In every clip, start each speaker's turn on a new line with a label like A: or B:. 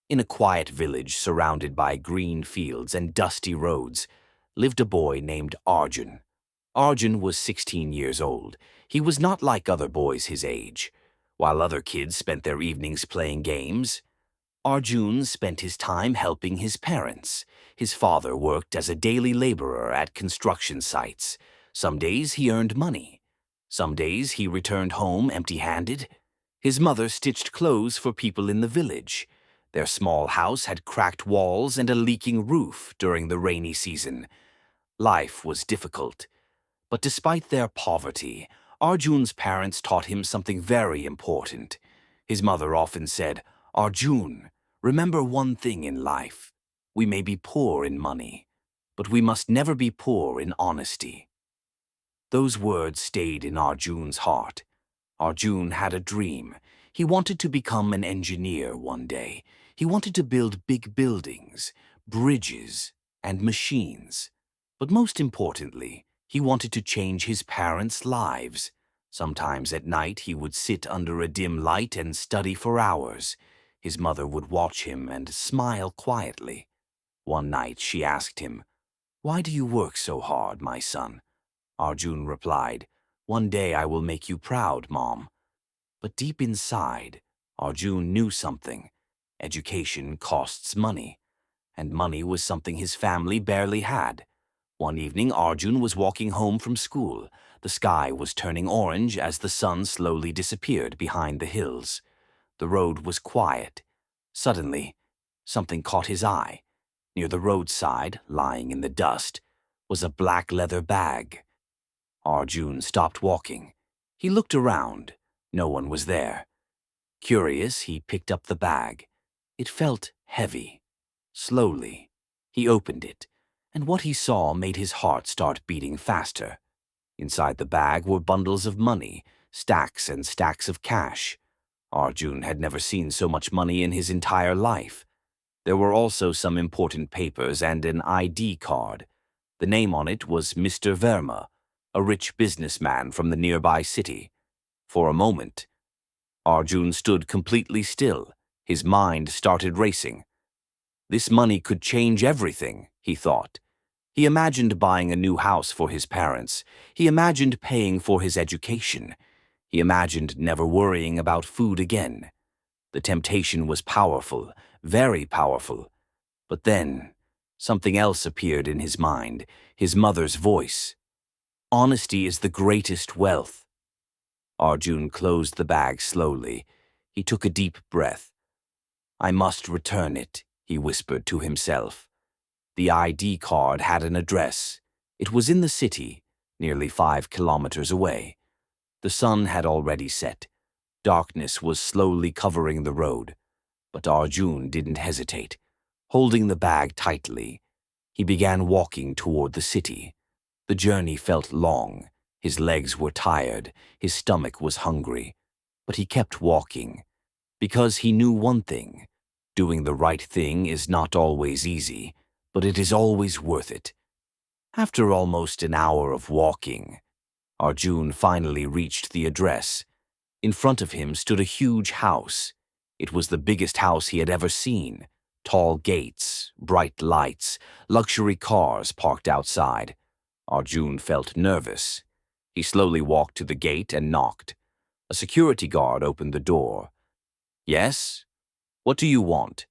A: In a quiet village surrounded by green fields and dusty roads lived a boy named Arjun. Arjun was 16 years old. He was not like other boys his age. While other kids spent their evenings playing games, Arjun spent his time helping his parents. His father worked as a daily laborer at construction sites. Some days he earned money. Some days he returned home empty-handed. His mother stitched clothes for people in the village. Their small house had cracked walls and a leaking roof during the rainy season. Life was difficult. But despite their poverty, Arjun's parents taught him something very important. His mother often said, "Arjun, remember one thing in life. We may be poor in money, but we must never be poor in honesty." Those words stayed in Arjun's heart. Arjun had a dream. He wanted to become an engineer one day. He wanted to build big buildings, bridges, and machines. But most importantly, he wanted to change his parents' lives. Sometimes at night he would sit under a dim light and study for hours. His mother would watch him and smile quietly. One night she asked him, "Why do you work so hard, my son?" Arjun replied, "One day I will make you proud, Mom." But deep inside, Arjun knew something. Education costs money, and money was something his family barely had. One evening, Arjun was walking home from school. The sky was turning orange as the sun slowly disappeared behind the hills. The road was quiet. Suddenly, something caught his eye. Near the roadside, lying in the dust, was a black leather bag. Arjun stopped walking. He looked around. No one was there. Curious, he picked up the bag. It felt heavy. Slowly, he opened it, and what he saw made his heart start beating faster. Inside the bag were bundles of money, stacks and stacks of cash. Arjun had never seen so much money in his entire life. There were also some important papers and an ID card. The name on it was Mr. Verma, a rich businessman from the nearby city. For a moment, Arjun stood completely still. His mind started racing. This money could change everything, he thought. He imagined buying a new house for his parents. He imagined paying for his education. He imagined never worrying about food again. The temptation was powerful, very powerful. But then, something else appeared in his mind, his mother's voice. "Honesty is the greatest wealth." Arjun closed the bag slowly. He took a deep breath. "I must return it," he whispered to himself. The ID card had an address. It was in the city, nearly 5 kilometers away. The sun had already set. Darkness was slowly covering the road. But Arjun didn't hesitate. Holding the bag tightly, he began walking toward the city. The journey felt long. His legs were tired. His stomach was hungry. But he kept walking. Because he knew one thing. Doing the right thing is not always easy, but it is always worth it. After almost an hour of walking, Arjun finally reached the address. In front of him stood a huge house. It was the biggest house he had ever seen. Tall gates, bright lights, luxury cars parked outside. Arjun felt nervous. He slowly walked to the gate and knocked. A security guard opened the door. "Yes? What do you want?"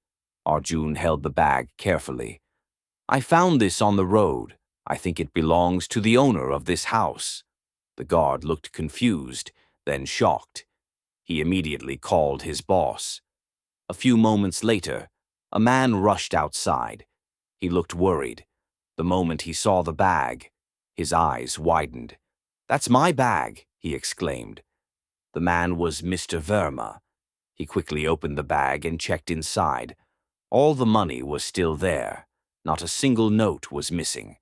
A: Arjun held the bag carefully. "I found this on the road. I think it belongs to the owner of this house." The guard looked confused, then shocked. He immediately called his boss. A few moments later, a man rushed outside. He looked worried. The moment he saw the bag, his eyes widened. "That's my bag," he exclaimed. The man was Mr. Verma. He quickly opened the bag and checked inside. All the money was still there. Not a single note was missing.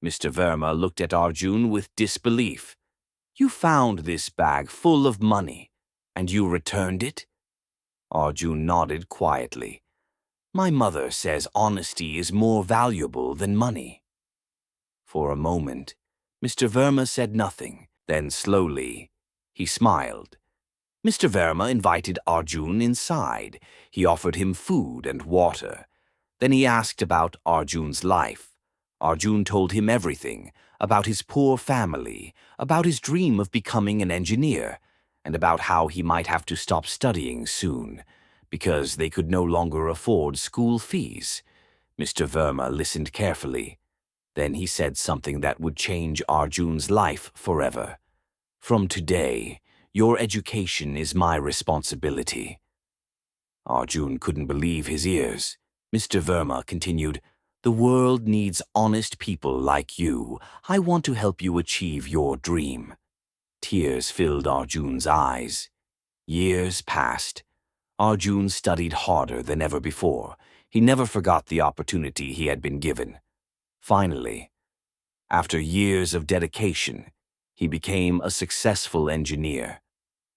A: Mr. Verma looked at Arjun with disbelief. "You found this bag full of money, and you returned it?" Arjun nodded quietly. "My mother says honesty is more valuable than money." For a moment, Mr. Verma said nothing. Then slowly, he smiled. Mr. Verma invited Arjun inside. He offered him food and water. Then he asked about Arjun's life. Arjun told him everything, about his poor family, about his dream of becoming an engineer, and about how he might have to stop studying soon, because they could no longer afford school fees. Mr. Verma listened carefully. Then he said something that would change Arjun's life forever. "From today, your education is my responsibility." Arjun couldn't believe his ears. Mr. Verma continued, "The world needs honest people like you. I want to help you achieve your dream." Tears filled Arjun's eyes. Years passed. Arjun studied harder than ever before. He never forgot the opportunity he had been given. Finally, after years of dedication, he became a successful engineer.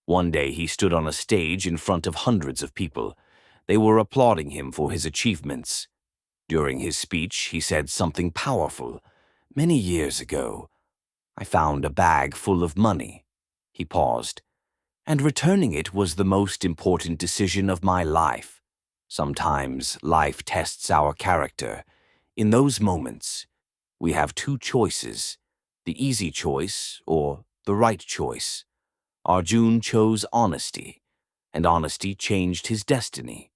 A: One day he stood on a stage in front of hundreds of people. They were applauding him for his achievements. During his speech, he said something powerful. "Many years ago, I found a bag full of money." He paused. "And returning it was the most important decision of my life." Sometimes life tests our character. In those moments, we have two choices, the easy choice or the right choice. Arjun chose honesty, and honesty changed his destiny.